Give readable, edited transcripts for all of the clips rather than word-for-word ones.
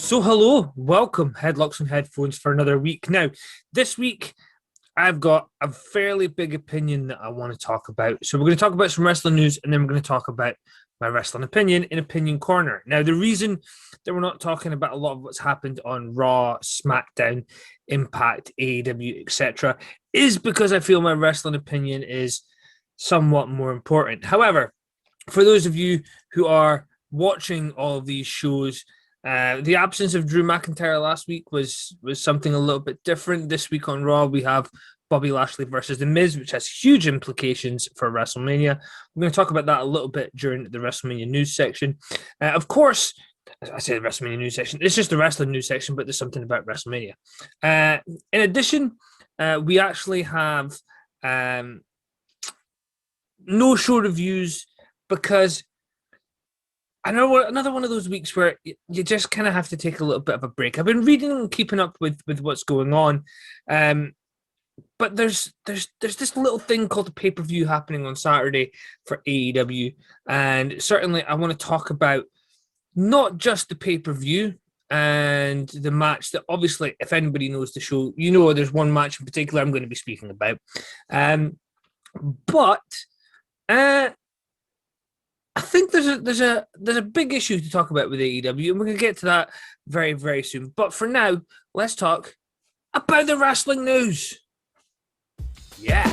So hello, welcome Headlocks and Headphones for another week. Now, this week I've got a fairly big opinion that I want to talk about. So we're going to talk about some wrestling news and then we're going to talk about my wrestling opinion in Opinion Corner. Now, the reason that we're not talking about a lot of what's happened on Raw, SmackDown, Impact, AEW, etc., is because I feel my wrestling opinion is somewhat more important. However, for those of you who are watching all of these shows, the absence of Drew McIntyre last week was something a little bit different. This week on Raw, we have Bobby Lashley versus The Miz, which has huge implications for WrestleMania. We're going to talk about that a little bit during the WrestleMania news section. Of course, I say the WrestleMania news section, it's just the wrestling news section, but there's something about WrestleMania. In addition, we actually have no show reviews because I know another one of those weeks where you just kind of have to take a little bit of a break. I've been reading and keeping up with what's going on, but there's this little thing called the pay-per-view happening on Saturday for AEW, and certainly I want to talk about not just the pay-per-view and the match that obviously, if anybody knows the show, you know there's one match in particular I'm going to be speaking about, but. I think there's a big issue to talk about with AEW, and we're going to get to that very, very soon. But for now, let's talk about the wrestling news. Yeah.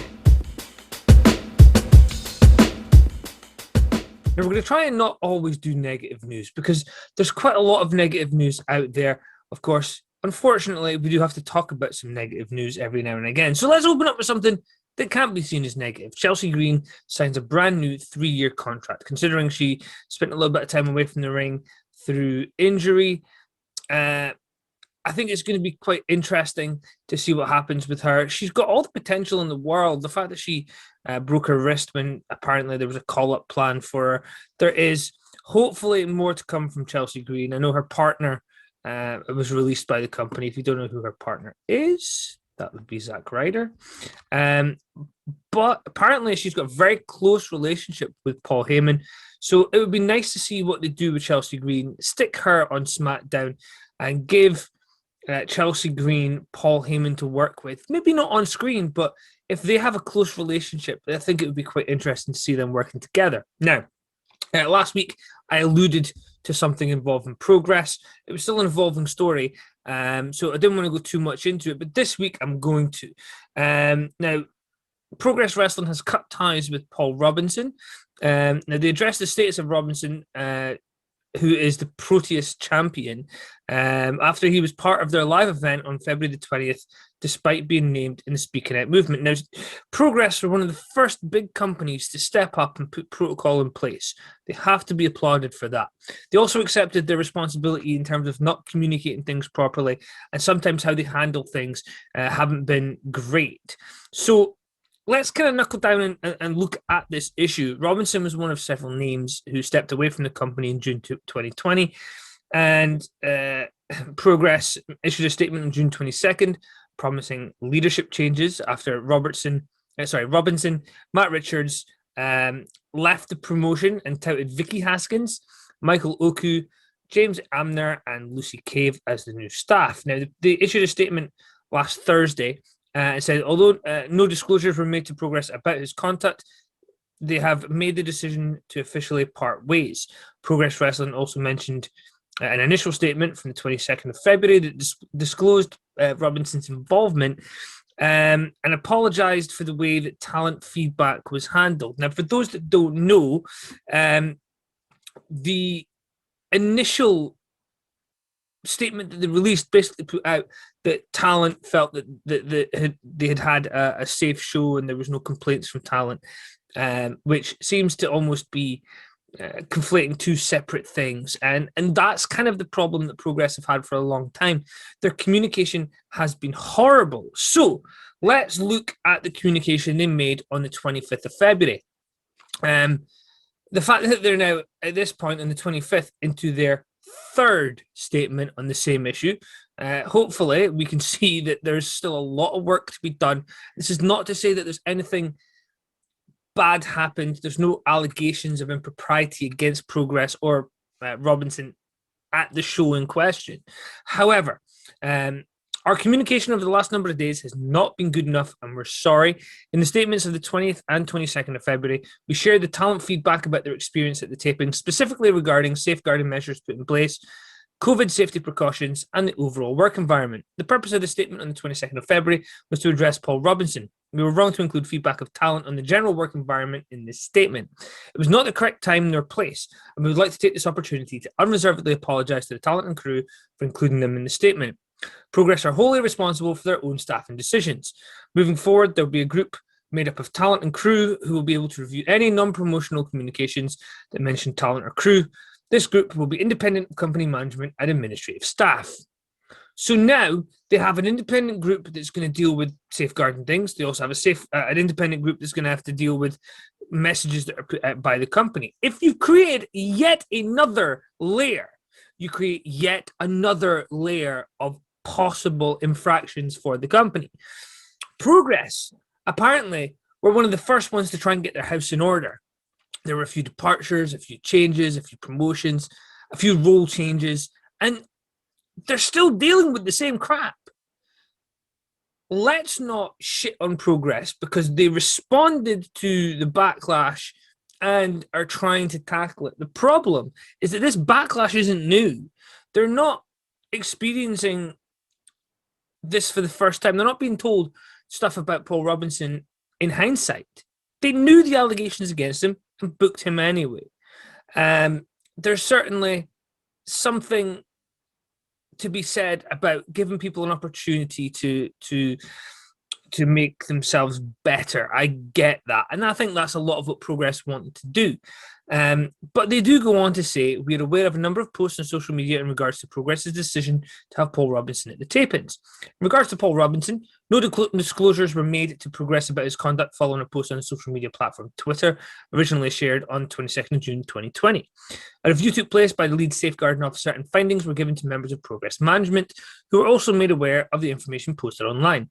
Now, we're going to try and not always do negative news because there's quite a lot of negative news out there. Of course, unfortunately, we do have to talk about some negative news every now and again. So let's open up with something that can't be seen as negative. Chelsea Green signs a brand new 3-year contract. Considering she spent a little bit of time away from the ring through injury, I think it's going to be quite interesting to see what happens with her. She's got all the potential in the world. The fact that she broke her wrist when apparently there was a call-up plan for her. There is hopefully more to come from Chelsea Green. I know her partner was released by the company. If you don't know who her partner is, that would be Zack Ryder. But apparently she's got a very close relationship with Paul Heyman. So it would be nice to see what they do with Chelsea Green, stick her on SmackDown and give Chelsea Green Paul Heyman to work with. Maybe not on screen, but if they have a close relationship, I think it would be quite interesting to see them working together. Now, last week, I alluded to something involving Progress. It was still an evolving story, so I didn't want to go too much into it, but this week I'm going to. Now, Progress Wrestling has cut ties with Paul Robinson. Now, they address the status of Robinson, who is the Proteus champion, after he was part of their live event on February the 20th, despite being named in the Speaking Out movement. Now, Progress were one of the first big companies to step up and put protocol in place. They have to be applauded for that. They also accepted their responsibility in terms of not communicating things properly, and sometimes how they handle things haven't been great. So let's kind of knuckle down and look at this issue. Robinson was one of several names who stepped away from the company in June 2020, and Progress issued a statement on June 22nd promising leadership changes after Robinson, Matt Richards left the promotion and touted Vicky Haskins, Michael Oku, James Amner, and Lucy Cave as the new staff. Now, they issued a statement last Thursday. It said, although no disclosures were made to Progress about his contact, they have made the decision to officially part ways. Progress Wrestling also mentioned an initial statement from the 22nd of February that disclosed Robinson's involvement and apologized for the way that talent feedback was handled. Now, for those that don't know, the initial statement that they released basically put out that talent felt that they had a safe show and there was no complaints from talent, which seems to almost be conflating two separate things, and that's kind of the problem that Progress have had for a long time. Their communication has been horrible. So let's look at the communication they made on the 25th of February. The fact that they're now at this point on the 25th into their third statement on the same issue. Hopefully we can see that there's still a lot of work to be done. This is not to say that there's anything bad happened. There's no allegations of impropriety against Progress or Robinson at the show in question. However, our communication over the last number of days has not been good enough, and we're sorry. In the statements of the 20th and 22nd of February, we shared the talent feedback about their experience at the taping, specifically regarding safeguarding measures put in place, COVID safety precautions, and the overall work environment. The purpose of the statement on the 22nd of February was to address Paul Robinson. We were wrong to include feedback of talent on the general work environment in this statement. It was not the correct time nor place, and we would like to take this opportunity to unreservedly apologise to the talent and crew for including them in the statement. Progress are wholly responsible for their own staff and decisions. Moving forward, there will be a group made up of talent and crew who will be able to review any non-promotional communications that mention talent or crew. This group will be independent of company management and administrative staff. So now they have an independent group that's going to deal with safeguarding things. They also have an independent group that's going to have to deal with messages that are put out by the company. If you create yet another layer, you create yet another layer of possible infractions for the company. Progress, apparently, were one of the first ones to try and get their house in order. There were a few departures, a few changes, a few promotions, a few role changes, and they're still dealing with the same crap. Let's not shit on Progress because they responded to the backlash and are trying to tackle it. The problem is that this backlash isn't new. They're not experiencing this for the first time. They're not being told stuff about Paul Robinson in hindsight. They knew the allegations against him and booked him anyway. There's certainly something to be said about giving people an opportunity to make themselves better. I get that. And I think that's a lot of what Progress wanted to do. But they do go on to say, we're aware of a number of posts on social media in regards to Progress's decision to have Paul Robinson at the tapings. In regards to Paul Robinson, no disclosures were made to Progress about his conduct following a post on the social media platform Twitter, originally shared on 22nd of June 2020. A review took place by the lead safeguarding officer, and findings were given to members of Progress management, who were also made aware of the information posted online.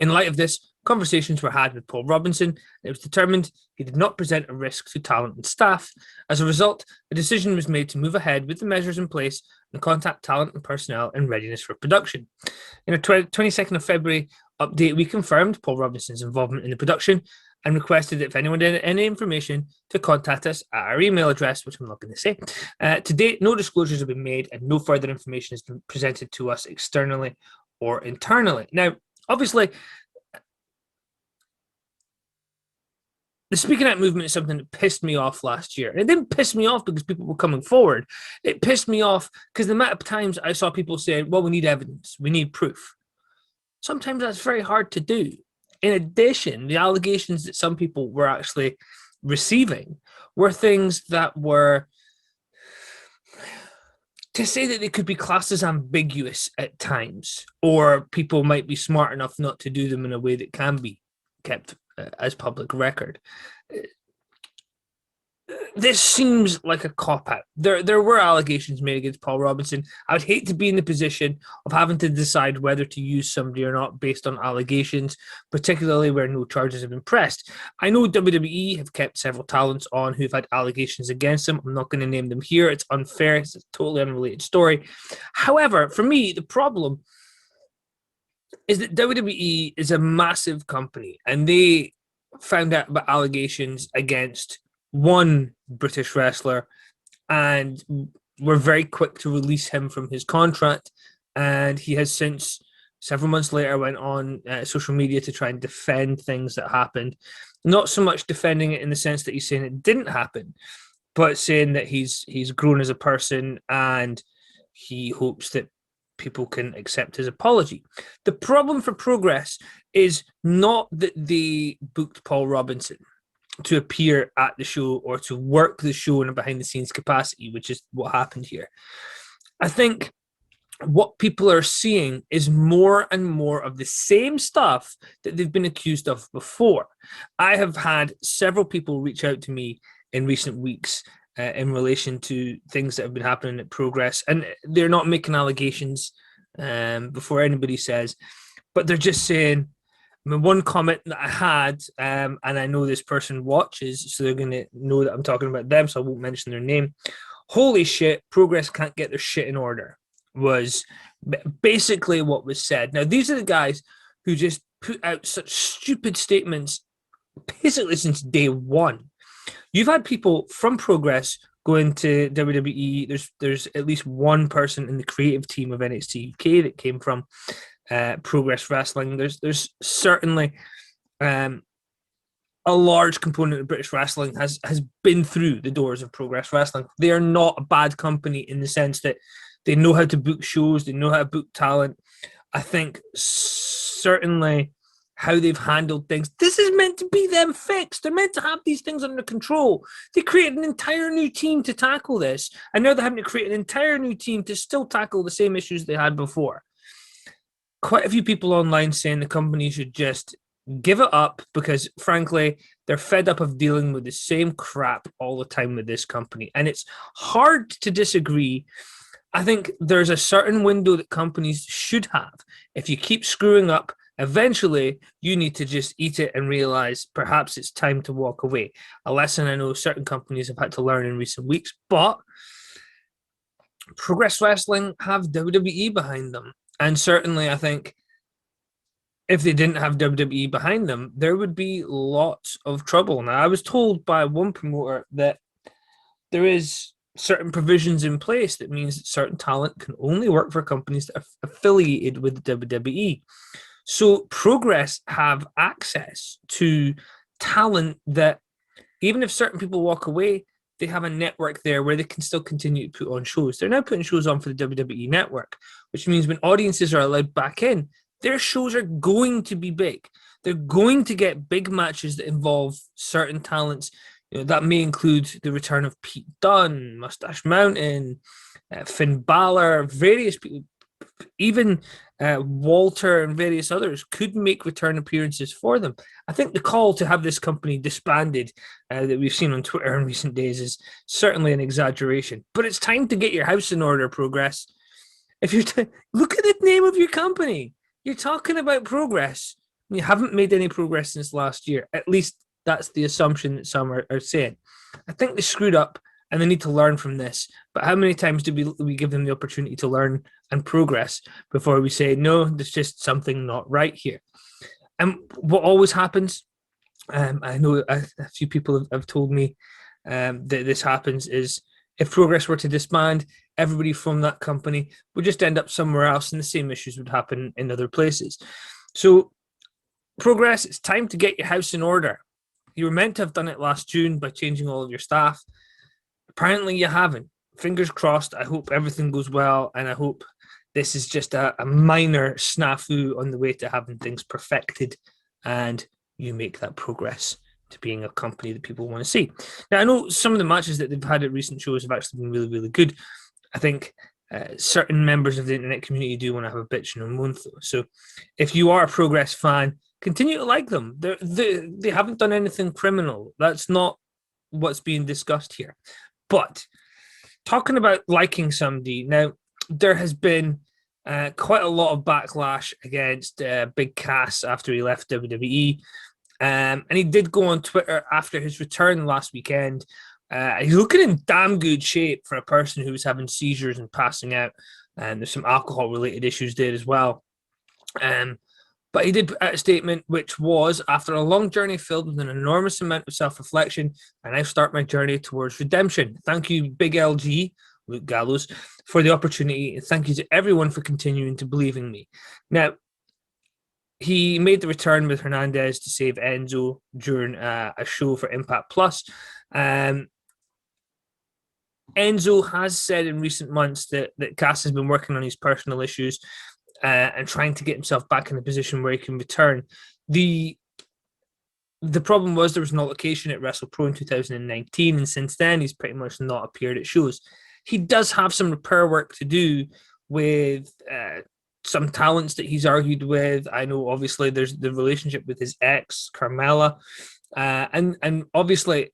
In light of this, conversations were had with Paul Robinson, and it was determined he did not present a risk to talent and staff. As a result, a decision was made to move ahead with the measures in place and contact talent and personnel in readiness for production. In a 22nd of February update, we confirmed Paul Robinson's involvement in the production and requested that if anyone had any information to contact us at our email address, which I'm not going to say. To date, no disclosures have been made and no further information has been presented to us externally or internally. Now, obviously, the speaking out movement is something that pissed me off last year. And it didn't piss me off because people were coming forward. It pissed me off because the amount of times I saw people saying, well, we need evidence, we need proof. Sometimes that's very hard to do. In addition, the allegations that some people were actually receiving were things that were, to say that they could be classed as ambiguous at times, or people might be smart enough not to do them in a way that can be kept as public record. This seems like a cop-out. There were allegations made against Paul Robinson. I would hate to be in the position of having to decide whether to use somebody or not based on allegations, particularly where no charges have been pressed. I know WWE have kept several talents on who've had allegations against them. I'm not going to name them here. It's unfair. It's a totally unrelated story. However, for me, the problem is that WWE is a massive company, and they found out about allegations against one British wrestler and were very quick to release him from his contract. And he has since, several months later, went on social media to try and defend things that happened. Not so much defending it in the sense that he's saying it didn't happen, but saying that he's grown as a person and he hopes that people can accept his apology. The problem for Progress is not that they booked Paul Robinson to appear at the show or to work the show in a behind-the-scenes capacity, which is what happened here. I think what people are seeing is more and more of the same stuff that they've been accused of before. I have had several people reach out to me in recent weeks in relation to things that have been happening at Progress, and they're not making allegations before anybody says, but they're just saying, I mean, one comment that I had, and I know this person watches, so they're going to know that I'm talking about them, so I won't mention their name. holy shit, Progress can't get their shit in order, was basically what was said. Now, these are the guys who just put out such stupid statements basically since day one. You've had people from Progress go into WWE. There's at least one person in the creative team of NXT UK that came from Progress Wrestling. There's certainly a large component of British wrestling has been through the doors of Progress Wrestling. They are not a bad company in the sense that they know how to book shows, they know how to book talent. I think certainly how they've handled things. This is meant to be them fixed. They're meant to have these things under control. They created an entire new team to tackle this, and now they're having to create an entire new team to still tackle the same issues they had before. Quite a few people online saying the company should just give it up because, frankly, they're fed up of dealing with the same crap all the time with this company. And it's hard to disagree. I think there's a certain window that companies should have. If you keep screwing up, eventually you need to just eat it and realize perhaps it's time to walk away. A lesson I know certain companies have had to learn in recent weeks, but Progress Wrestling have WWE behind them. And certainly I think if they didn't have WWE behind them, there would be lots of trouble. Now, I was told by one promoter that there is certain provisions in place that means that certain talent can only work for companies that are affiliated with the WWE. So Progress have access to talent that even if certain people walk away, they have a network there where they can still continue to put on shows. They're now putting shows on for the WWE network, which means when audiences are allowed back in, their shows are going to be big. They're going to get big matches that involve certain talents. That may include the return of Pete Dunne, Mustache Mountain, Finn Balor, various people, even Walter and various others could make return appearances for them. I think the call to have this company disbanded that we've seen on Twitter in recent days is certainly an exaggeration. But it's time to get your house in order, Progress. If you look at the name of your company, you're talking about Progress. You haven't made any progress since last year. At least that's the assumption that some are saying. I think they screwed up and they need to learn from this. But how many times do we give them the opportunity to learn and progress before we say, no, there's just something not right here? And what always happens, I know a few people have told me that this happens, is if Progress were to disband, everybody from that company would just end up somewhere else and the same issues would happen in other places. So Progress, it's time to get your house in order. You were meant to have done it last June by changing all of your staff. Apparently you haven't. Fingers crossed. I hope everything goes well, and I hope this is just a minor snafu on the way to having things perfected, and you make that progress to being a company that people want to see. Now, I know some of the matches that they've had at recent shows have actually been really, really good. I think certain members of the internet community do want to have a bitch and a moan, though. So if you are a Progress fan, continue to like them. They haven't done anything criminal. That's not what's being discussed here. But talking about liking somebody, now there has been quite a lot of backlash against Big Cass after he left WWE. And he did go on Twitter after his return last weekend. He's looking in damn good shape for a person who was having seizures and passing out. And there's some alcohol-related issues there as well. But he did put out a statement which was, after a long journey filled with an enormous amount of self-reflection, I now start my journey towards redemption. Thank you, Big LG, Luke Gallows, for the opportunity. And thank you to everyone for continuing to believe in me. Now, he made the return with Hernandez to save Enzo during a show for Impact Plus. Enzo has said in recent months that Cass has been working on his personal issues and trying to get himself back in a position where he can return. The problem was there was an altercation at WrestlePro in 2019, and since then he's pretty much not appeared at shows. He does have some repair work to do with some talents that he's argued with. I know obviously there's the relationship with his ex, Carmella, and obviously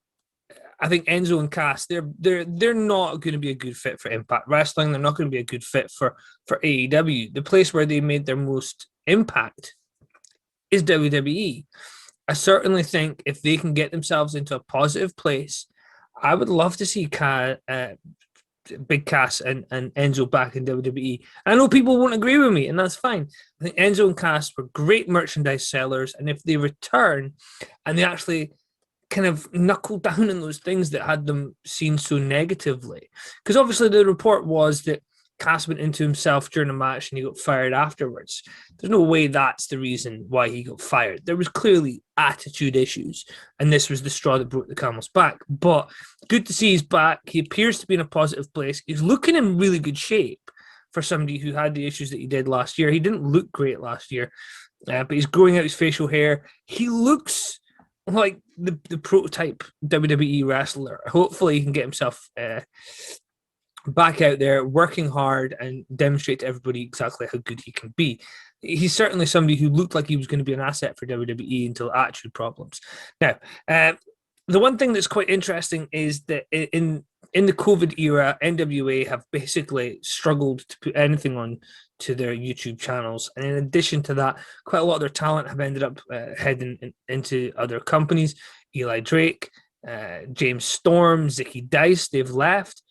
I think Enzo and Cass, they're not going to be a good fit for Impact Wrestling. They're not going to be a good fit for AEW. The place where they made their most impact is WWE. I certainly think if they can get themselves into a positive place, I would love to see Big Cass and Enzo back in WWE. I know people won't agree with me, and that's fine. I think Enzo and Cass were great merchandise sellers, and if they return and they actually kind of knuckle down on those things that had them seen so negatively, because obviously the report was that Cass went into himself during a match and he got fired afterwards. There's no way that's the reason why he got fired. There was clearly attitude issues, and this was the straw that broke the camel's back. But good to see he's back. He appears to be in a positive place. He's looking in really good shape for somebody who had the issues that he did last year. He didn't look great last year, but he's growing out his facial hair. He looks like the prototype WWE wrestler. Hopefully he can get himself back out there working hard and demonstrate to everybody exactly how good he can be. He's certainly somebody who looked like he was going to be an asset for WWE until attitude problems. Now, the one thing that's quite interesting is that in the COVID era, NWA have basically struggled to put anything on to their YouTube channels. And in addition to that, quite a lot of their talent have ended up heading into other companies. Eli Drake, James Storm, Zicky Dice, they've left.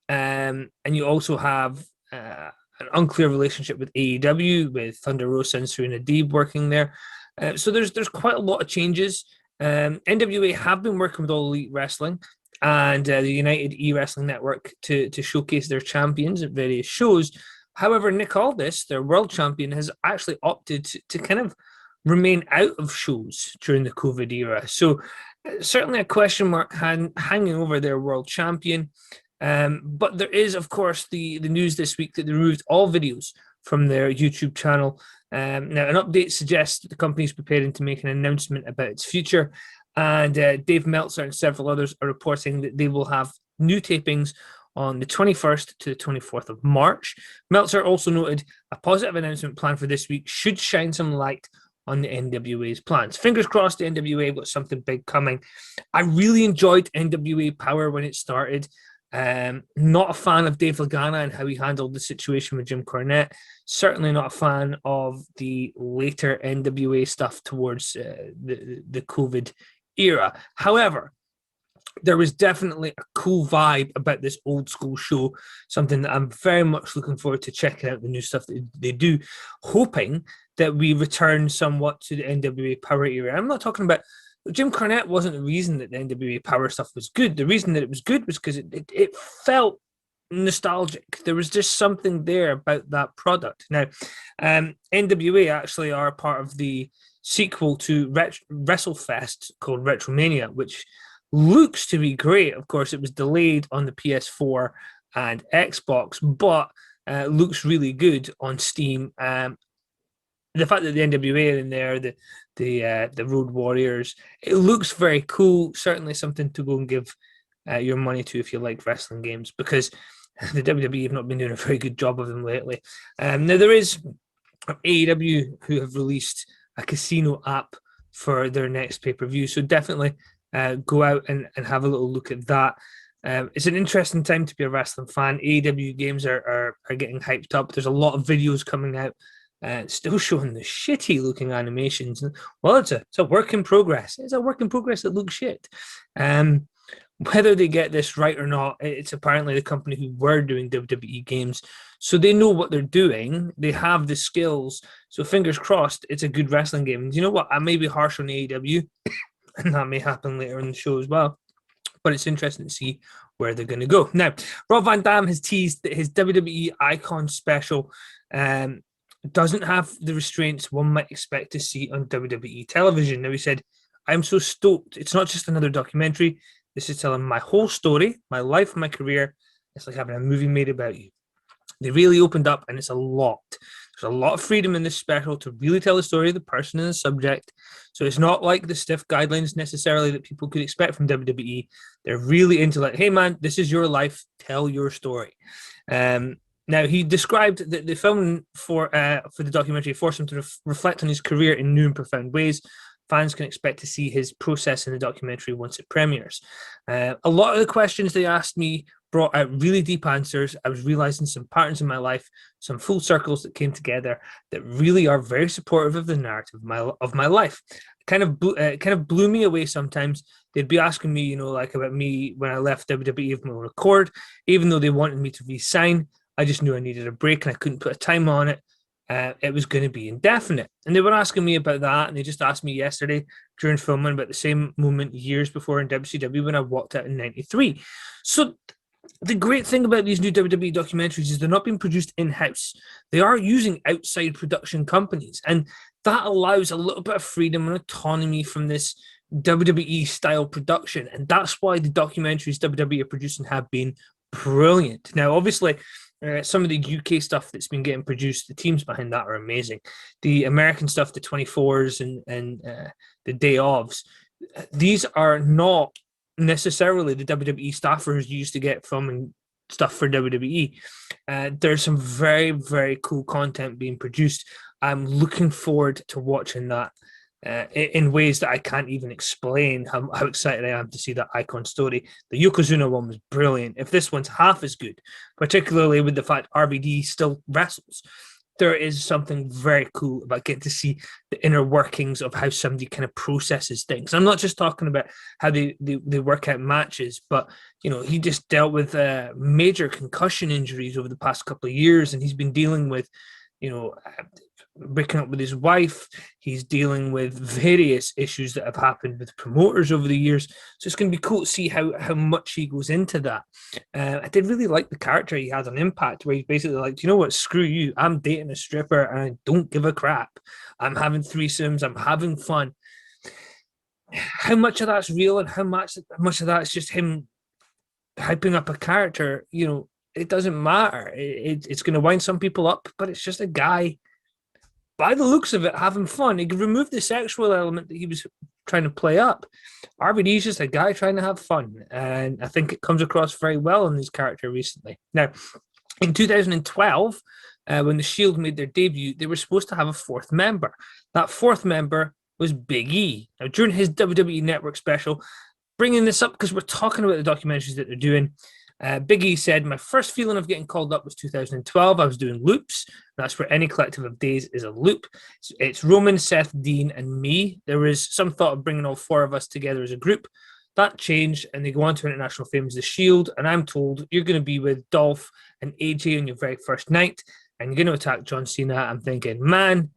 And you also have an unclear relationship with AEW, with Thunder Rosa and Serena Deeb working there. So there's quite a lot of changes. NWA have been working with All Elite Wrestling and the United E-Wrestling Network to showcase their champions at various shows. However, Nick Aldis, their world champion, has actually opted to kind of remain out of shows during the COVID era. So certainly a question mark hanging over their world champion. But there is, of course, the news this week that they removed all videos from their YouTube channel. Now, an update suggests that the company is preparing to make an announcement about its future. And Dave Meltzer and several others are reporting that they will have new tapings on the 21st to the 24th of March. Meltzer also noted a positive announcement planned for this week should shine some light on the NWA's plans. Fingers crossed the NWA got something big coming. I really enjoyed NWA Power when it started. Not a fan of Dave Lagana and how he handled the situation with Jim Cornette. Certainly not a fan of the later NWA stuff towards the COVID era. However, there was definitely a cool vibe about this old school show, something that I'm very much looking forward to checking out the new stuff that they do, hoping that we return somewhat to the NWA Power era. I'm not talking about Jim Cornette wasn't the reason that the NWA Power stuff was good. The reason that it was good was because it felt nostalgic. There was just something there about that product. Now, NWA actually are part of the sequel to WrestleFest called Wrestlemania, which looks to be great. Of course, it was delayed on the PS4 and Xbox, but looks really good on Steam. The fact that the NWA are in there, the Road Warriors, it looks very cool. Certainly something to go and give your money to if you like wrestling games, because the WWE have not been doing a very good job of them lately. Now, there is AEW who have released a casino app for their next pay-per-view, so definitely go out and have a little look at that. It's an interesting time to be a wrestling fan. AEW games are getting hyped up. There's a lot of videos coming out. Still showing the shitty looking animations. Well, it's a work in progress. It's a work in progress that looks shit. Whether they get this right or not, it's apparently the company who were doing WWE games, so they know what they're doing. They have the skills. So fingers crossed, it's a good wrestling game. And you know what? I may be harsh on AEW, and that may happen later in the show as well. But it's interesting to see where they're going to go. Now, Rob Van Dam has teased that his WWE Icon special doesn't have the restraints one might expect to see on WWE television. Now, he said, "I'm so stoked. It's not just another documentary. This is telling my whole story, my life, my career. It's like having a movie made about you." They really opened up, and it's a lot. There's a lot of freedom in this special to really tell the story of the person and the subject. So it's not like the stiff guidelines necessarily that people could expect from WWE. They're really into like, hey man, this is your life. Tell your story. Now, he described that the film for the documentary forced him to reflect on his career in new and profound ways. Fans can expect to see his process in the documentary once it premieres. A lot of the questions they asked me brought out really deep answers. I was realizing some patterns in my life, some full circles that came together that really are very supportive of the narrative of my life. Kind of blew me away sometimes they'd be asking me, like about me when I left WWE of my own accord, even though they wanted me to re-sign. I just knew I needed a break and I couldn't put a time on it. It was going to be indefinite. And they were asking me about that. And they just asked me yesterday during filming about the same moment years before in WCW when I walked out in 93. So the great thing about these new WWE documentaries is they're not being produced in-house. They are using outside production companies. And that allows a little bit of freedom and autonomy from this WWE style production. And that's why the documentaries WWE are producing have been brilliant. Now, obviously, some of the UK stuff that's been getting produced, the teams behind that are amazing. The American stuff, the 24s and the day ofs, these are not necessarily the WWE staffers used to get filming stuff for WWE. There's some very, very cool content being produced. I'm looking forward to watching that in ways that I can't even explain how excited I am to see that Icon story. The Yokozuna one was brilliant. If this one's half as good, particularly with the fact RVD still wrestles, there is something very cool about getting to see the inner workings of how somebody kind of processes things. I'm not just talking about how they work out matches, but he just dealt with major concussion injuries over the past couple of years, and he's been dealing with breaking up with his wife. He's dealing with various issues that have happened with promoters over the years. So it's going to be cool to see how much he goes into that. I did really like the character he had on Impact, where he's basically like, you know what, screw you. I'm dating a stripper and I don't give a crap. I'm having threesomes. I'm having fun. How much of that's real and how much of that is just him hyping up a character, it doesn't matter. It's going to wind some people up, but it's just a guy, by the looks of it, having fun. He could remove the sexual element that he was trying to play up. RVD is just a guy trying to have fun, and I think it comes across very well in his character recently. Now, in 2012, when the Shield made their debut, they were supposed to have a fourth member. That fourth member was Big E. Now, during his WWE Network special, bringing this up because we're talking about the documentaries that they're doing, Big E said, my first feeling of getting called up was 2012. I was doing loops. That's where any collective of days is a loop. It's Roman, Seth, Dean, and me. There was some thought of bringing all four of us together as a group. That changed, and they go on to International Fame as the Shield, and I'm told you're going to be with Dolph and AJ on your very first night, and you're going to attack John Cena. I'm thinking, man,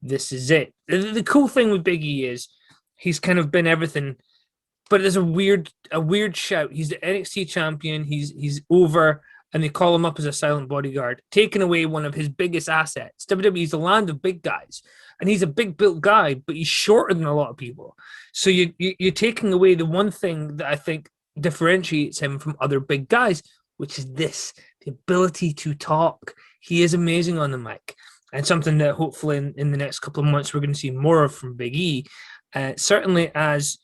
this is it. The cool thing with Big E is he's kind of been everything, but there's a weird shout. He's the NXT champion. He's over, and they call him up as a silent bodyguard, taking away one of his biggest assets. WWE is the land of big guys, and he's a big built guy, but he's shorter than a lot of people. So you're taking away the one thing that I think differentiates him from other big guys, which is the ability to talk. He is amazing on the mic, and something that hopefully in the next couple of months we're going to see more of from Big E. Certainly as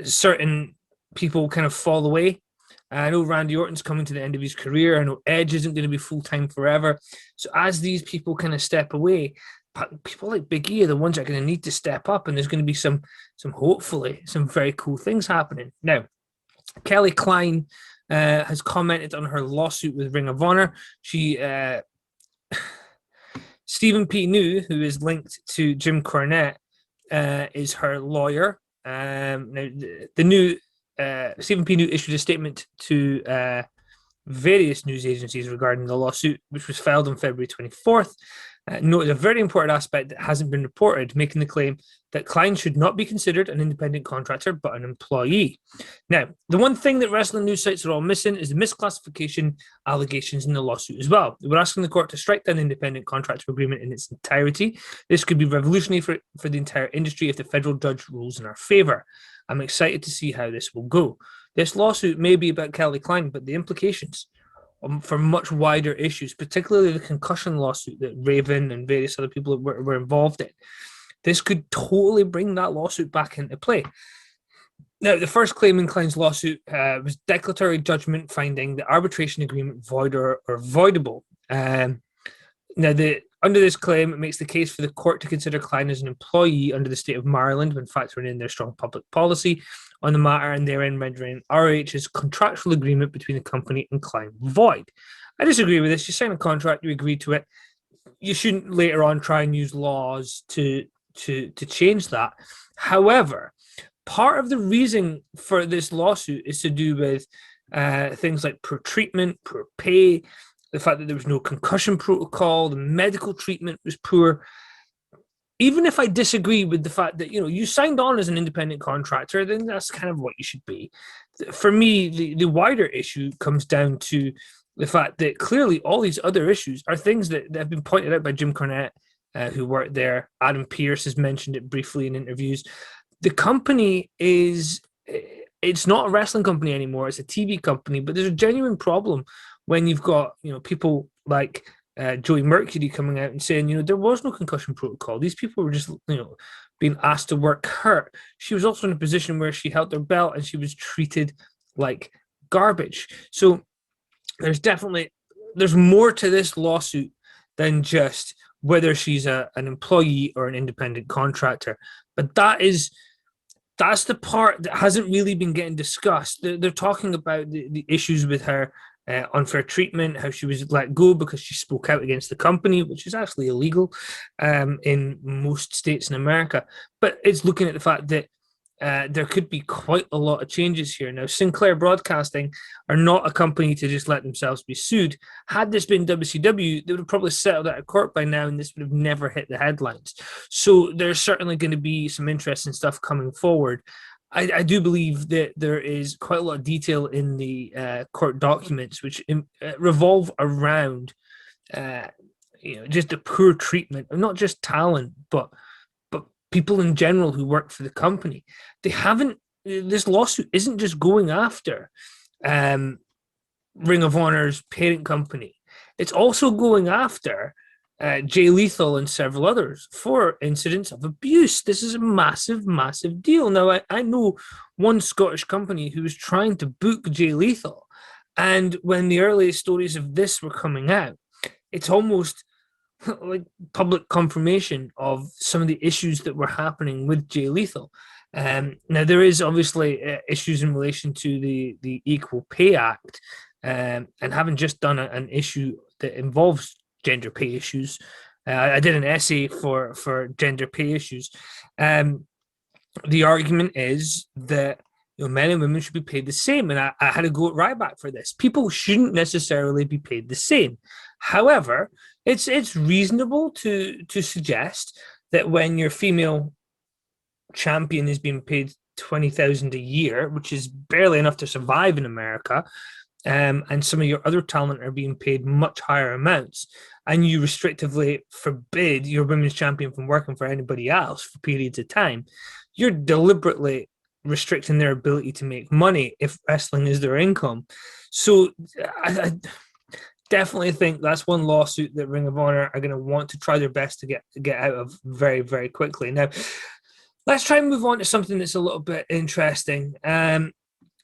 certain people kind of fall away. I know Randy Orton's coming to the end of his career. I know Edge isn't going to be full-time forever. So as these people kind of step away, people like Big E are the ones that are going to need to step up, and there's going to be some hopefully some very cool things happening. Now, Kelly Klein has commented on her lawsuit with Ring of Honor. She Stephen P. New, who is linked to Jim Cornette, is her lawyer. Now, the new Stephen P. New issued a statement to various news agencies regarding the lawsuit, which was filed on February 24th. Noted a very important aspect that hasn't been reported, making the claim that Klein should not be considered an independent contractor, but an employee. Now, the one thing that wrestling news sites are all missing is the misclassification allegations in the lawsuit as well. We're asking the court to strike down the independent contractor agreement in its entirety. This could be revolutionary for the entire industry if the federal judge rules in our favor. I'm excited to see how this will go. This lawsuit may be about Kelly Klein, but the implications for much wider issues, particularly the concussion lawsuit that Raven and various other people were involved in. This could totally bring that lawsuit back into play. Now, the first claim in Klein's lawsuit was declaratory judgment finding the arbitration agreement void or voidable. Now, under this claim, it makes the case for the court to consider Klein as an employee under the state of Maryland when factoring in their strong public policy on the matter, and therein rendering ROH's contractual agreement between the company and Klein void. I disagree with this. You sign a contract, you agree to it. You shouldn't later on try and use laws to change that. However, part of the reason for this lawsuit is to do with things like poor treatment, poor pay, the fact that there was no concussion protocol, the medical treatment was poor. Even if I disagree with the fact that you signed on as an independent contractor, then that's kind of what you should be. For me, the wider issue comes down to the fact that clearly all these other issues are things that have been pointed out by Jim Cornette, who worked there. Adam Pearce has mentioned it briefly in interviews. The company it's not a wrestling company anymore. It's a TV company, but there's a genuine problem when you've got people like Joey Mercury coming out and saying, there was no concussion protocol. These people were just, being asked to work hurt. She was also in a position where she held their belt and she was treated like garbage. So there's more to this lawsuit than just whether she's an employee or an independent contractor. But that's the part that hasn't really been getting discussed. They're talking about the issues with her unfair treatment, how she was let go because she spoke out against the company, which is actually illegal in most states in America. But it's looking at the fact that there could be quite a lot of changes here. Now, Sinclair Broadcasting are not a company to just let themselves be sued. Had this been WCW, they would have probably settled out of court by now, and this would have never hit the headlines. So there's certainly going to be some interesting stuff coming forward. I do believe that there is quite a lot of detail in the court documents which revolve around just the poor treatment of not just talent, but people in general who work for the company. This lawsuit isn't just going after Ring of Honor's parent company. It's also going after Jay Lethal and several others for incidents of abuse. This is a massive, massive deal. Now, I know one Scottish company who was trying to book Jay Lethal, and when the early stories of this were coming out, it's almost like public confirmation of some of the issues that were happening with Jay Lethal. Now, there is obviously issues in relation to the Equal Pay Act, and having just done an issue that involves gender pay issues. I did an essay for gender pay issues. The argument is that men and women should be paid the same, and I had to go at Ryback for this. People shouldn't necessarily be paid the same. However, it's reasonable to suggest that when your female champion is being paid $20,000 a year, which is barely enough to survive in America, and some of your other talent are being paid much higher amounts, and you restrictively forbid your women's champion from working for anybody else for periods of time, you're deliberately restricting their ability to make money if wrestling is their income. So I definitely think that's one lawsuit that Ring of Honor are going to want to try their best to get out of very, very quickly. Now, let's try and move on to something that's a little bit interesting.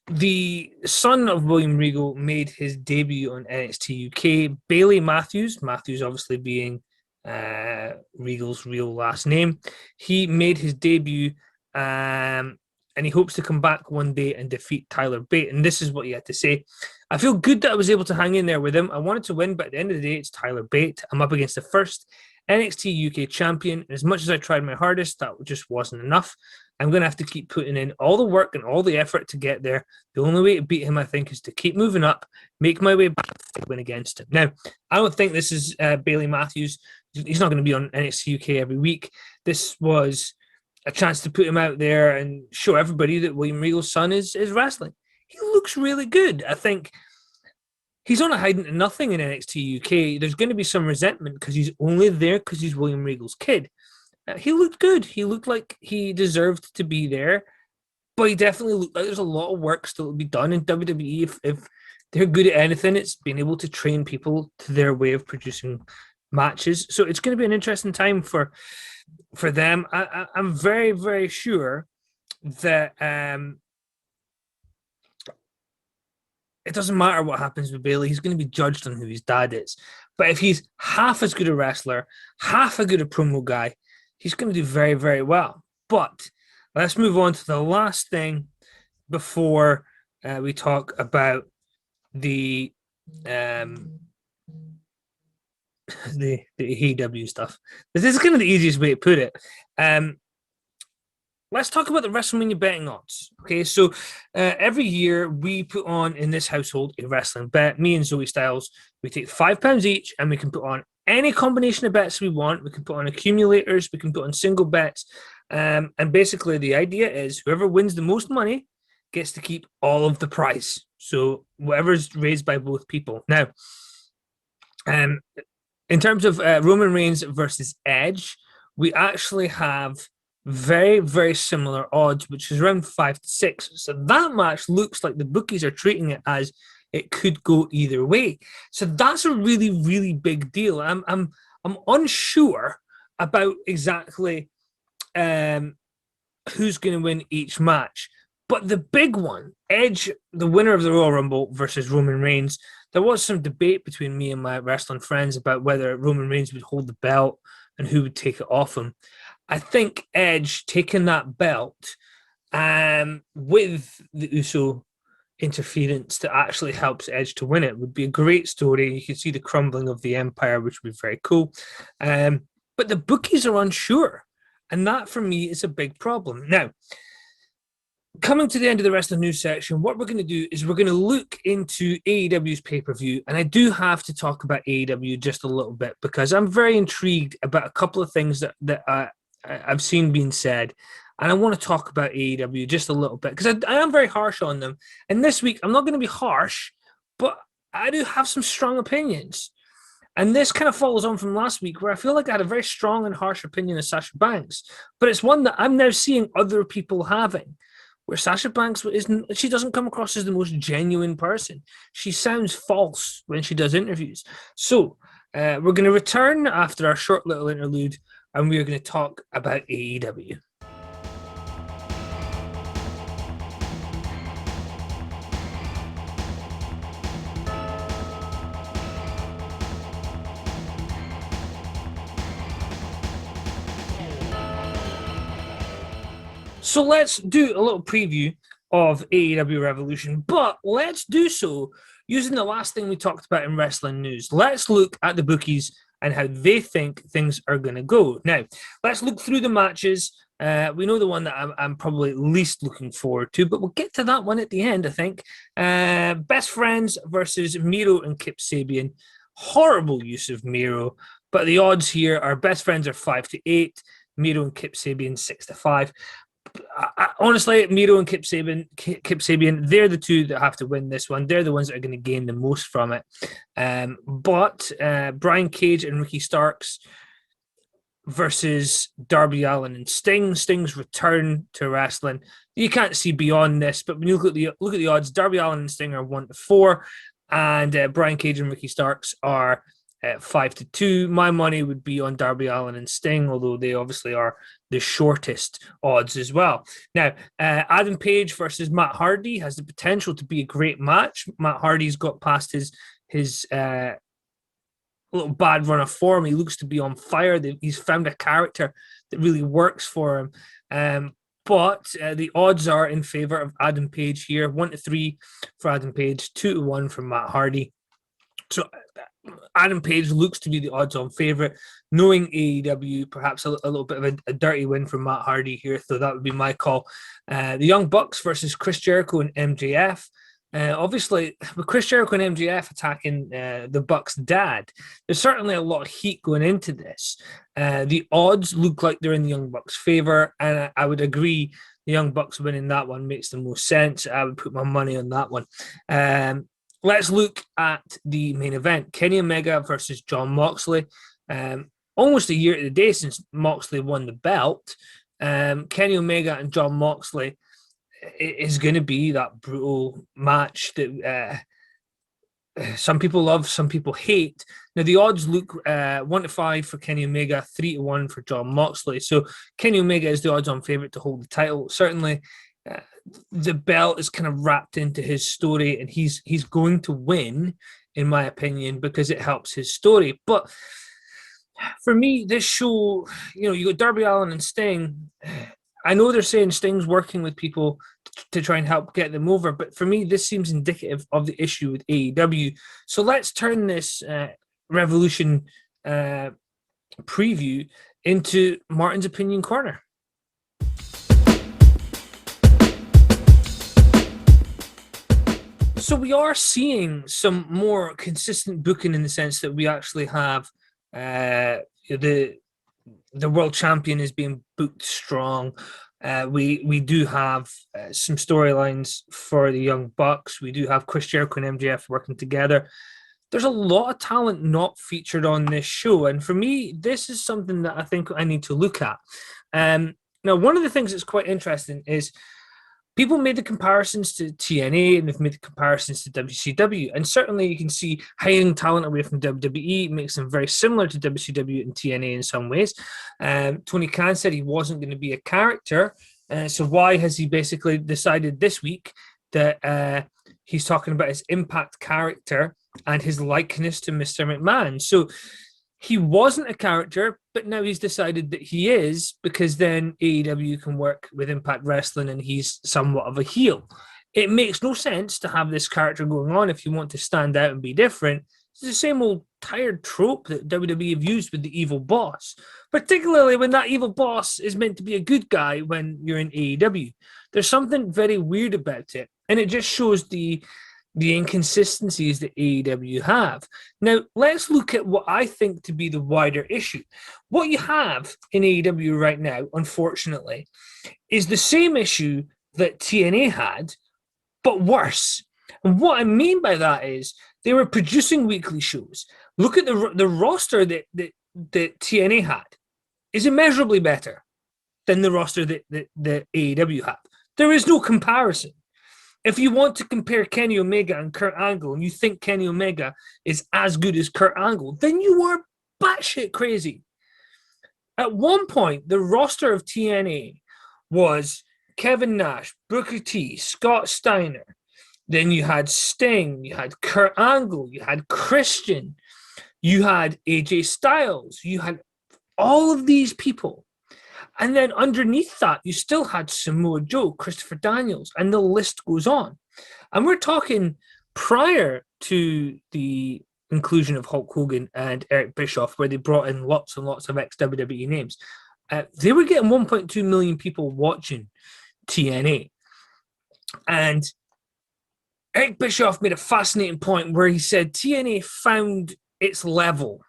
The son of William Regal made his debut on NXT UK. Bailey Matthews obviously being Regal's real last name, he made his debut, and he hopes to come back one day and defeat Tyler Bate. And this is what he had to say. I feel good that I was able to hang in there with him. I wanted to win, but at the end of the day, it's Tyler Bate. I'm up against the first NXT UK champion. And as much as I tried my hardest, that just wasn't enough. I'm going to have to keep putting in all the work and all the effort to get there. The only way to beat him, I think, is to keep moving up, make my way back, and win against him. Now, I don't think this is Bailey Matthews. He's not going to be on NXT UK every week. This was a chance to put him out there and show everybody that William Regal's son is wrestling. He looks really good. I think he's on a hiding to nothing in NXT UK. There's going to be some resentment because he's only there because he's William Regal's kid. He looked good. He looked like he deserved to be there, but he definitely looked like there's a lot of work still to be done in WWE. If they're good at anything, it's being able to train people to their way of producing matches. So it's going to be an interesting time for them. I'm very, very sure that it doesn't matter what happens with Bailey. He's going to be judged on who his dad is. But if he's half as good a wrestler, half a good a promo guy, he's going to do very, very well. But let's move on to the last thing before we talk about the AEW stuff. This is kind of the easiest way to put it. let's talk about the WrestleMania betting odds. Okay, so every year we put on in this household a wrestling bet. Me and Zoe Styles, we take £5 each, and we can put on any combination of bets we want. We can put on accumulators, we can put on single bets, and basically the idea is whoever wins the most money gets to keep all of the prize. So whatever's raised by both people. Now, in terms of Roman Reigns versus Edge, we actually have very, very similar odds, which is around 5 to 6. So that match looks like the bookies are treating it as it could go either way. So that's a really, really big deal. I'm unsure about exactly who's going to win each match. But the big one, Edge, the winner of the Royal Rumble versus Roman Reigns, there was some debate between me and my wrestling friends about whether Roman Reigns would hold the belt and who would take it off him. I think Edge taking that belt with the Uso interference that actually helps Edge to win it would be a great story. You can see the crumbling of the empire, which would be very cool. But the bookies are unsure. And that, for me, is a big problem. Now, coming to the end of the wrestling news section, what we're going to do is we're going to look into AEW's pay-per-view, and I do have to talk about AEW just a little bit because I'm very intrigued about a couple of things that I've seen being said, and I want to talk about AEW just a little bit because I am very harsh on them. And this week, I'm not going to be harsh, but I do have some strong opinions. And this kind of follows on from last week where I feel like I had a very strong and harsh opinion of Sasha Banks, but it's one that I'm now seeing other people having. Where Sasha Banks she doesn't come across as the most genuine person. She sounds false when she does interviews. So we're going to return after our short little interlude, and we are going to talk about AEW. So let's do a little preview of AEW Revolution, but let's do so using the last thing we talked about in wrestling news. Let's look at the bookies and how they think things are going to go. Now, let's look through the matches. We know the one that I'm probably least looking forward to, but we'll get to that one at the end, I think. Best Friends versus Miro and Kip Sabian. Horrible use of Miro, but the odds here are Best Friends are 5 to 8, Miro and Kip Sabian 6 to 5. Honestly, Miro and Kip Sabian, they're the two that have to win this one. They're the ones that are going to gain the most from it. But Brian Cage and Ricky Starks versus Darby Allin and Sting. Sting's return to wrestling. You can't see beyond this, but when you look at the odds, Darby Allin and Sting are 1 to 4, and Brian Cage and Ricky Starks are 5 to 2. My money would be on Darby Allin and Sting, although they obviously are the shortest odds as well. Now, Adam Page versus Matt Hardy has the potential to be a great match. Matt Hardy's got past his little bad run of form. He looks to be on fire. He's found a character that really works for him. But the odds are in favor of Adam Page here. 1 to 3 for Adam Page, 2 to 1 for Matt Hardy. So Adam Page looks to be the odds-on favorite. Knowing AEW, perhaps a little bit of a dirty win from Matt Hardy here, so that would be my call. The Young Bucks versus Chris Jericho and MJF. Obviously, with Chris Jericho and MJF attacking the Bucks' dad, there's certainly a lot of heat going into this. The odds look like they're in the Young Bucks' favor, and I would agree the Young Bucks winning that one makes the most sense. I would put my money on that one. Let's look at the main event. Kenny Omega versus Jon Moxley. Almost a year to the day since Moxley won the belt. Kenny Omega and Jon Moxley is going to be that brutal match that some people love, some people hate. Now, the odds look 1 to 5 for Kenny Omega, 3 to 1 for Jon Moxley. So Kenny Omega is the odds-on favorite to hold the title. Certainly, the belt is kind of wrapped into his story, and he's going to win, in my opinion, because it helps his story. But for me, this show, you got Darby Allin and Sting. I know they're saying Sting's working with people to try and help get them over, but for me, this seems indicative of the issue with AEW. So let's turn this Revolution preview into Martin's Opinion Corner. So we are seeing some more consistent booking in the sense that we actually have the world champion is being booked strong. We do have some storylines for the Young Bucks. We do have Chris Jericho and MJF working together. There's a lot of talent not featured on this show, and for me, this is something that I think I need to look at. Now, one of the things that's quite interesting is people made the comparisons to TNA and they've made the comparisons to WCW. And certainly you can see hiring talent away from WWE makes them very similar to WCW and TNA in some ways. Tony Khan said he wasn't going to be a character. So why has he basically decided this week that he's talking about his Impact character and his likeness to Mr. McMahon? So he wasn't a character, but now he's decided that he is, because then AEW can work with Impact Wrestling and he's somewhat of a heel. It makes no sense to have this character going on if you want to stand out and be different. It's the same old tired trope that WWE have used with the evil boss, particularly when that evil boss is meant to be a good guy when you're in AEW. There's something very weird about it, and it just shows the inconsistencies that AEW have. Now, let's look at what I think to be the wider issue. What you have in AEW right now, unfortunately, is the same issue that TNA had, but worse. And what I mean by that is they were producing weekly shows. Look at the roster that TNA had is immeasurably better than the roster that AEW had. There is no comparison. If you want to compare Kenny Omega and Kurt Angle and you think Kenny Omega is as good as Kurt Angle, then you are batshit crazy. At one point, the roster of TNA was Kevin Nash, Booker T, Scott Steiner. Then you had Sting, you had Kurt Angle, you had Christian, you had AJ Styles, you had all of these people. And then underneath that, you still had Samoa Joe, Christopher Daniels, and the list goes on. And we're talking prior to the inclusion of Hulk Hogan and Eric Bischoff, where they brought in lots and lots of ex-WWE names. They were getting 1.2 million people watching TNA. And Eric Bischoff made a fascinating point where he said TNA found its level.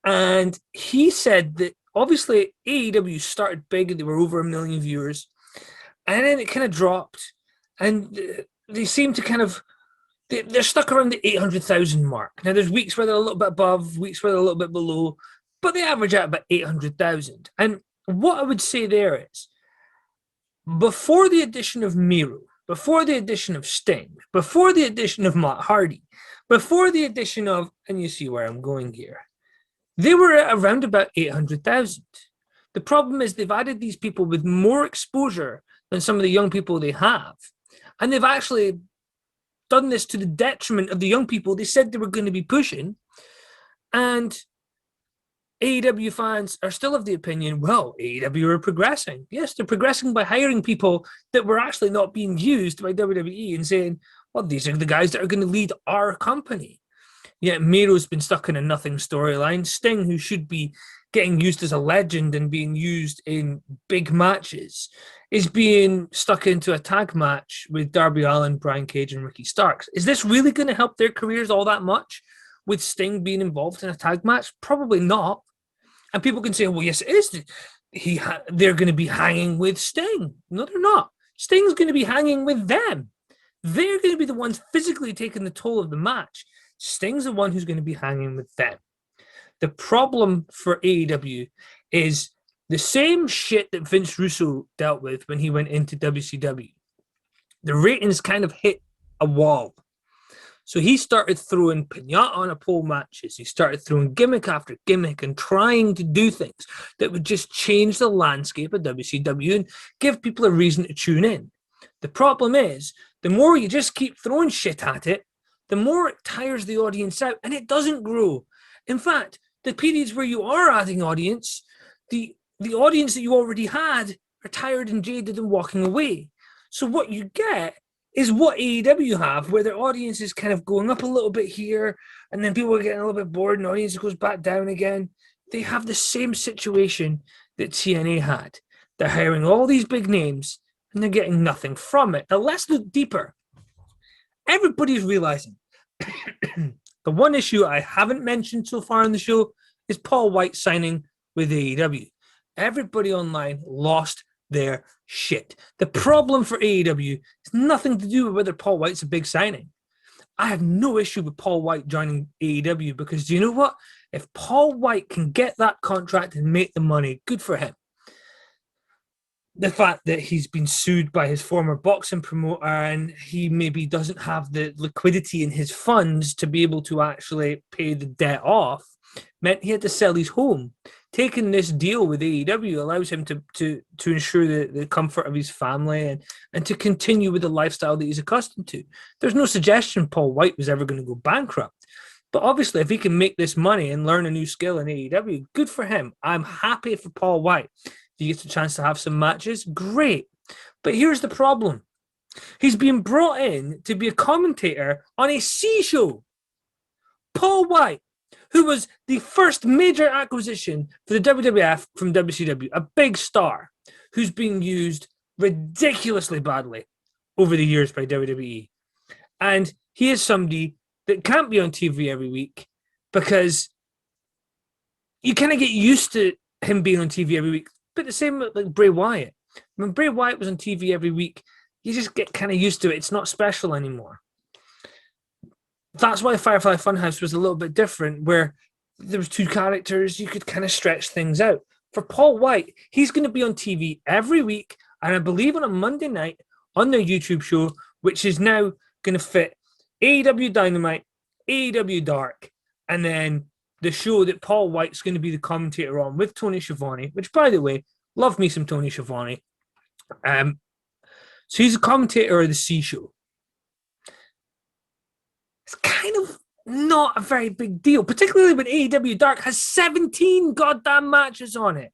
And he said that obviously AEW started big and they were over 1 million viewers, and then it kind of dropped, and they seem to kind of they're stuck around the 800,000 mark. Now there's weeks where they're a little bit above, weeks where they're a little bit below, but they average out about 800,000. And what I would say there is, before the addition of Miro, before the addition of Sting, before the addition of Matt Hardy, before the addition of, and you see where I'm going here, they were at around about 800,000. The problem is they've added these people with more exposure than some of the young people they have. And they've actually done this to the detriment of the young people they said they were going to be pushing. And AEW fans are still of the opinion, well, AEW are progressing. Yes, they're progressing by hiring people that were actually not being used by WWE and saying, well, these are the guys that are going to lead our company. Yet Miro's been stuck in a nothing storyline. Sting, who should be getting used as a legend and being used in big matches, is being stuck into a tag match with Darby Allin, Brian Cage, and Ricky Starks. Is this really going to help their careers all that much with Sting being involved in a tag match? Probably not. And people can say, well, yes, it is. They're going to be hanging with Sting. No, they're not. Sting's going to be hanging with them. They're going to be the ones physically taking the toll of the match. Sting's the one who's going to be hanging with them. The problem for AEW is the same shit that Vince Russo dealt with when he went into WCW. The ratings kind of hit a wall. So he started throwing pinata on a pole matches. He started throwing gimmick after gimmick and trying to do things that would just change the landscape of WCW and give people a reason to tune in. The problem is, the more you just keep throwing shit at it, the more it tires the audience out, and it doesn't grow. In fact, the periods where you are adding audience, the audience that you already had are tired and jaded and walking away. So what you get is what AEW have, where their audience is kind of going up a little bit here, and then people are getting a little bit bored and the audience goes back down again. They have the same situation that TNA had. They're hiring all these big names, and they're getting nothing from it. Now, let's look deeper. everybody's realizing the one issue I haven't mentioned so far on the show is Paul Wight signing with AEW. Everybody online lost their shit. The problem for AEW is nothing to do with whether Paul Wight's a big signing. I have no issue with Paul Wight joining AEW because do you know what? If Paul Wight can get that contract and make the money, good for him. The fact that he's been sued by his former boxing promoter and he maybe doesn't have the liquidity in his funds to be able to actually pay the debt off meant he had to sell his home. Taking this deal with AEW allows him to ensure the comfort of his family and to continue with the lifestyle that he's accustomed to. There's no suggestion Paul Wight was ever going to go bankrupt. But obviously, if he can make this money and learn a new skill in AEW, good for him. I'm happy for Paul Wight. If he gets a chance to have some matches, great. But here's the problem. He's being brought in to be a commentator on a C show. Paul Wight, who was the first major acquisition for the WWF from WCW, a big star who's being used ridiculously badly over the years by WWE. And he is somebody that can't be on TV every week because you kind of get used to him being on TV every week. But the same with like Bray Wyatt. When Bray Wyatt was on TV every week, you just get kind of used to it. It's not special anymore. That's why Firefly Funhouse was a little bit different, where there was two characters, you could kind of stretch things out. For Paul Wight, he's going to be on TV every week, and I believe on a Monday night on their YouTube show, which is now going to fit AEW Dynamite, AEW Dark, and then the show that Paul Wight's going to be the commentator on with Tony Schiavone, which, by the way, love me some Tony Schiavone. So he's a commentator of the C show. It's kind of not a very big deal, particularly when AEW Dark has 17 goddamn matches on it.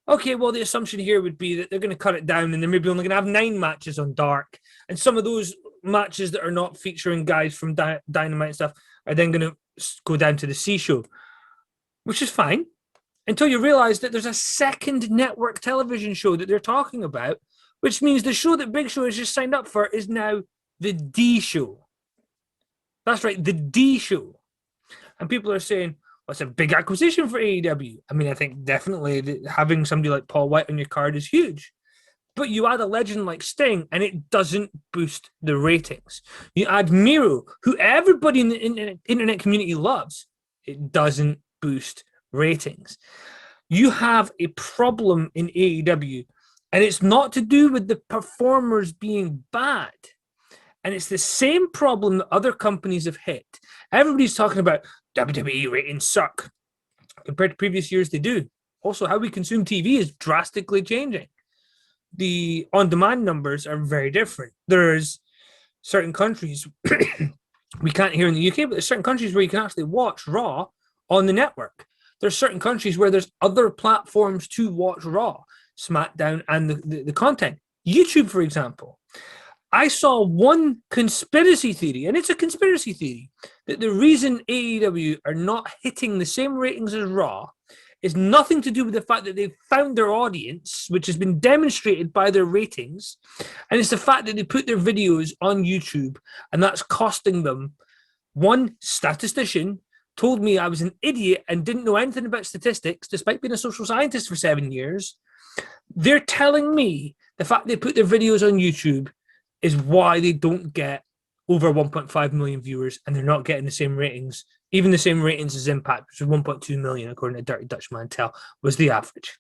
Okay, well, the assumption here would be that they're going to cut it down and they're maybe only going to have 9 matches on Dark. And some of those matches that are not featuring guys from Dynamite and stuff are then going to go down to the C show, which is fine until you realize that there's a second network television show that they're talking about, which means the show that Big Show has just signed up for is now the D show. That's right, the D show. And people are saying, well, it's a big acquisition for AEW. I mean, I think definitely that having somebody like Paul Wight on your card is huge. But you add a legend like Sting, and it doesn't boost the ratings. You add Miro, who everybody in the internet community loves. It doesn't boost ratings. You have a problem in AEW, and it's not to do with the performers being bad. And it's the same problem that other companies have hit. Everybody's talking about WWE ratings suck. Compared to previous years, they do. Also, how we consume TV is drastically changing. The on-demand numbers are very different. There's certain countries, we can't hear in the UK, but there's certain countries where you can actually watch Raw on the network. There's certain countries where there's other platforms to watch Raw, SmackDown, and the content. YouTube, for example. I saw one conspiracy theory, and it's a conspiracy theory, that the reason AEW are not hitting the same ratings as Raw is nothing to do with the fact that they've found their audience, which has been demonstrated by their ratings, and it's the fact that they put their videos on YouTube, and that's costing them. One statistician told me I was an idiot and didn't know anything about statistics, despite being a social scientist for 7 years. They're telling me the fact they put their videos on YouTube is why they don't get over 1.5 million viewers, and they're not getting the same ratings, even the same ratings as Impact, which was 1.2 million, according to Dirty Dutch Mantel, was the average.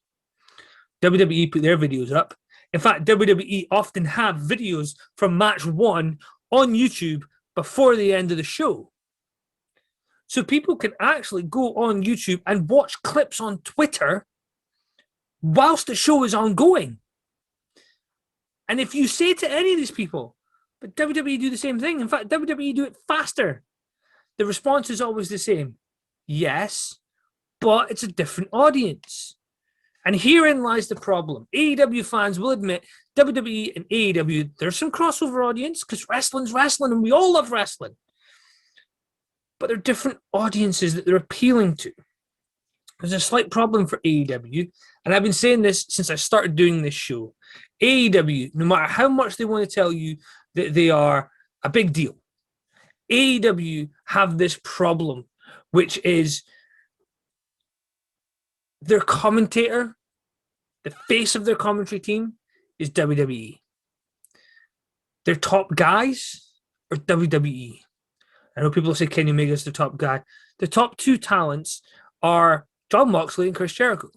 WWE put their videos up. In fact, WWE often have videos from match 1 on YouTube before the end of the show. So people can actually go on YouTube and watch clips on Twitter whilst the show is ongoing. And if you say to any of these people, but WWE do the same thing. In fact, WWE do it faster. The response is always the same. Yes, but it's a different audience. And herein lies the problem. AEW fans will admit WWE and AEW, there's some crossover audience because wrestling's wrestling and we all love wrestling. But they're different audiences that they're appealing to. There's a slight problem for AEW, and I've been saying this since I started doing this show. AEW, no matter how much they want to tell you that they are a big deal. AEW have this problem, which is their commentator, the face of their commentary team, is WWE. Their top guys are WWE. I know people say Kenny Omega is the top guy. The top two talents are Jon Moxley and Chris Jericho.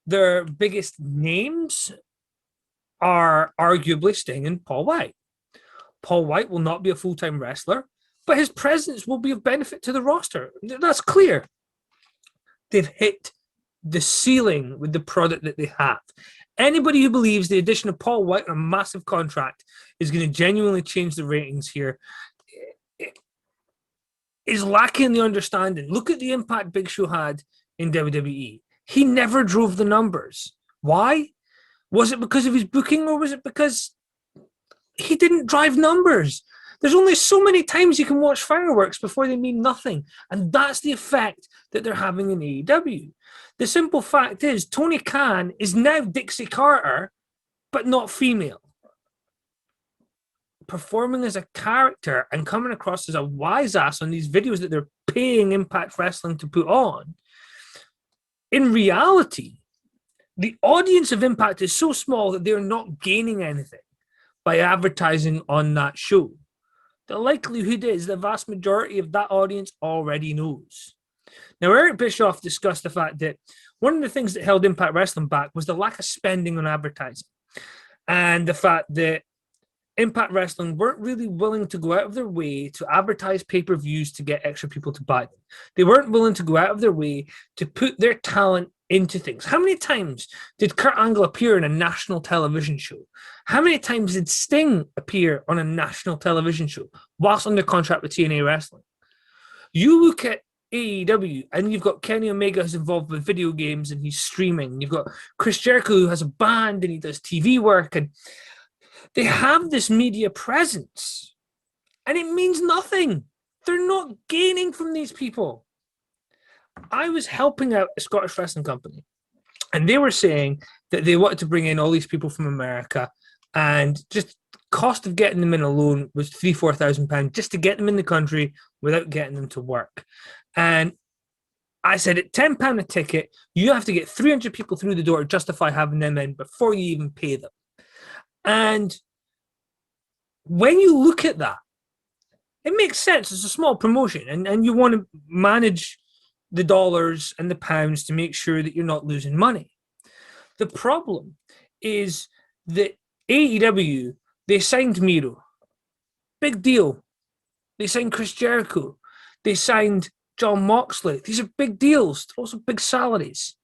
Their biggest names are arguably Sting and Paul Wight. Paul Wight will not be a full-time wrestler, but his presence will be of benefit to the roster. That's clear. They've hit the ceiling with the product that they have. Anybody who believes the addition of Paul Wight on a massive contract is going to genuinely change the ratings here is lacking the understanding. Look at the impact Big Show had in WWE. He never drove the numbers. Why? Was it because of his booking, or was it because he didn't drive numbers? There's only so many times you can watch fireworks before they mean nothing. And that's the effect that they're having in AEW. The simple fact is, Tony Khan is now Dixie Carter, but not female. Performing as a character and coming across as a wise ass on these videos that they're paying Impact Wrestling to put on. In reality, the audience of Impact is so small that they're not gaining anything by advertising on that show. The likelihood is the vast majority of that audience already knows. Now, Eric Bischoff discussed the fact that one of the things that held Impact Wrestling back was the lack of spending on advertising, and the fact that Impact Wrestling weren't really willing to go out of their way to advertise pay-per-views to get extra people to buy them. They weren't willing to go out of their way to put their talent into things. How many times did Kurt Angle appear in a national television show? How many times did Sting appear on a national television show whilst under contract with TNA Wrestling? You look at AEW and you've got Kenny Omega who's involved with video games and he's streaming. You've got Chris Jericho who has a band and he does TV work, and they have this media presence and it means nothing. They're not gaining from these people. I was helping out a Scottish wrestling company, and they were saying that they wanted to bring in all these people from America, and just cost of getting them in alone was £3,000-4,000 just to get them in the country without getting them to work. And I said, at £10 a ticket, you have to get 300 people through the door to justify having them in before you even pay them. And when you look at that, it makes sense. It's a small promotion, and you want to manage the dollars and the pounds to make sure that you're not losing money. The problem is that AEW, they signed Miro. Big deal. They signed Chris Jericho. They signed Jon Moxley. These are big deals. They're also big salaries.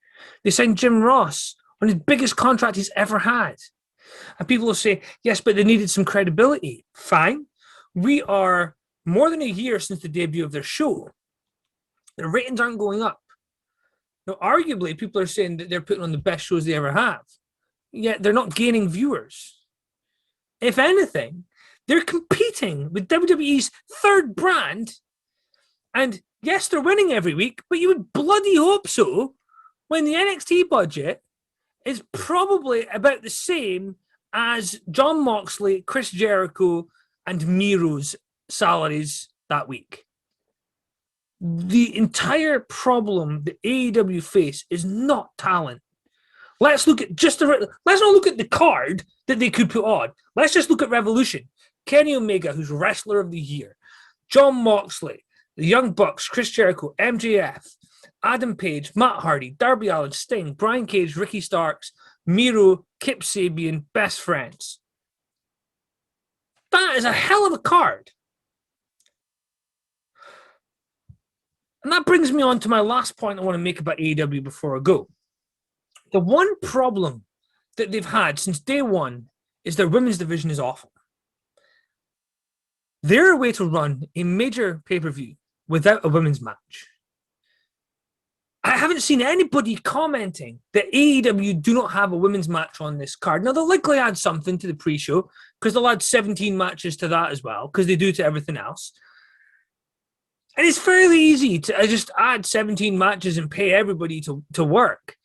They signed Jim Ross on his biggest contract he's ever had. And people will say, yes, but they needed some credibility. Fine. We are more than a year since the debut of their show. The ratings aren't going up. Now, arguably, people are saying that they're putting on the best shows they ever have, yet they're not gaining viewers. If anything, they're competing with WWE's third brand, and yes, they're winning every week, but you would bloody hope so when the NXT budget is probably about the same as Jon Moxley, Chris Jericho, and Miro's salaries that week. The entire problem that AEW face is not talent. Let's look at let's not look at the card that they could put on. Let's just look at Revolution. Kenny Omega, who's Wrestler of the Year. Jon Moxley, the Young Bucks, Chris Jericho, MJF, Adam Page, Matt Hardy, Darby Allin, Sting, Brian Cage, Ricky Starks, Miro, Kip Sabian, best friends. That is a hell of a card. And that brings me on to my last point I want to make about AEW before I go. The one problem that they've had since day one is their women's division is awful. They're a way to run a major pay-per-view without a women's match. I haven't seen anybody commenting that AEW do not have a women's match on this card. Now, they'll likely add something to the pre-show because they'll add 17 matches to that as well, because they do to everything else. And it's fairly easy to just add 17 matches and pay everybody to work.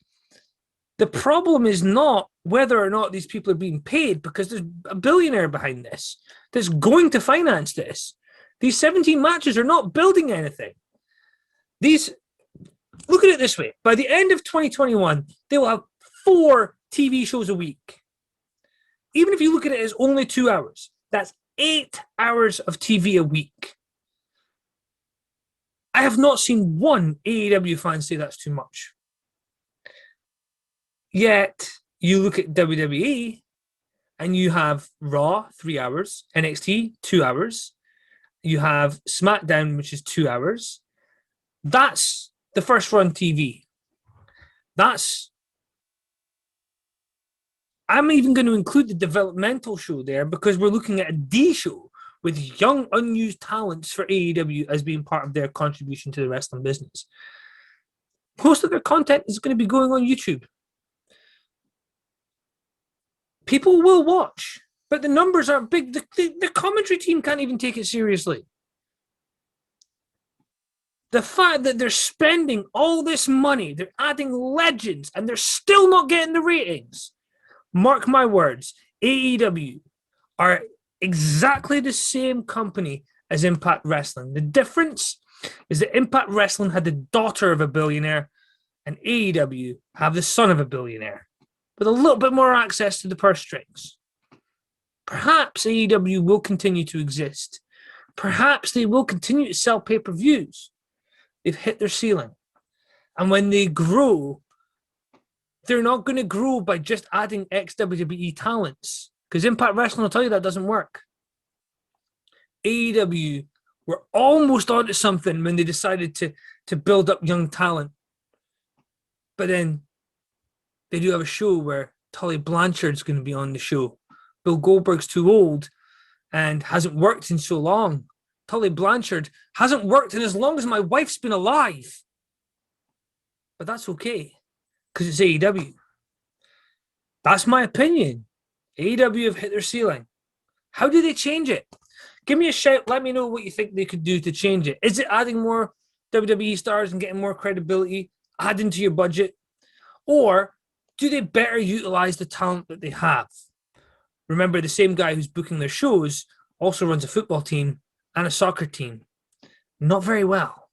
The problem is not whether or not these people are being paid, because there's a billionaire behind this that's going to finance this. These 17 matches are not building anything. Look at it this way. By the end of 2021, they will have 4 TV shows a week. Even if you look at it as only 2 hours, that's 8 hours of TV a week. I have not seen one AEW fan say that's too much. Yet, you look at WWE, and you have Raw, 3 hours, NXT, 2 hours. You have SmackDown, which is 2 hours. That's the first run TV. I'm even going to include the developmental show there, because we're looking at a D show with young, unused talents for AEW as being part of their contribution to the wrestling business. Most of their content is going to be going on YouTube. People will watch, but the numbers aren't big. The commentary team can't even take it seriously. The fact that they're spending all this money, they're adding legends, and they're still not getting the ratings. Mark my words, AEW are exactly the same company as Impact Wrestling. The difference is that Impact Wrestling had the daughter of a billionaire, and AEW have the son of a billionaire, with a little bit more access to the purse strings. Perhaps AEW will continue to exist. Perhaps they will continue to sell pay-per-views. They've hit their ceiling. And when they grow, they're not going to grow by just adding ex-WWE talents, because Impact Wrestling will tell you that doesn't work. AEW were almost onto something when they decided to build up young talent. But then they do have a show where Tully Blanchard's going to be on the show. Bill Goldberg's too old and hasn't worked in so long. Tully Blanchard hasn't worked in as long as my wife's been alive. But that's okay, because it's AEW. That's my opinion. AEW have hit their ceiling. How do they change it? Give me a shout. Let me know what you think they could do to change it. Is it adding more WWE stars and getting more credibility, adding to your budget? Or do they better utilize the talent that they have? Remember, the same guy who's booking their shows also runs a football team and a soccer team. Not very well.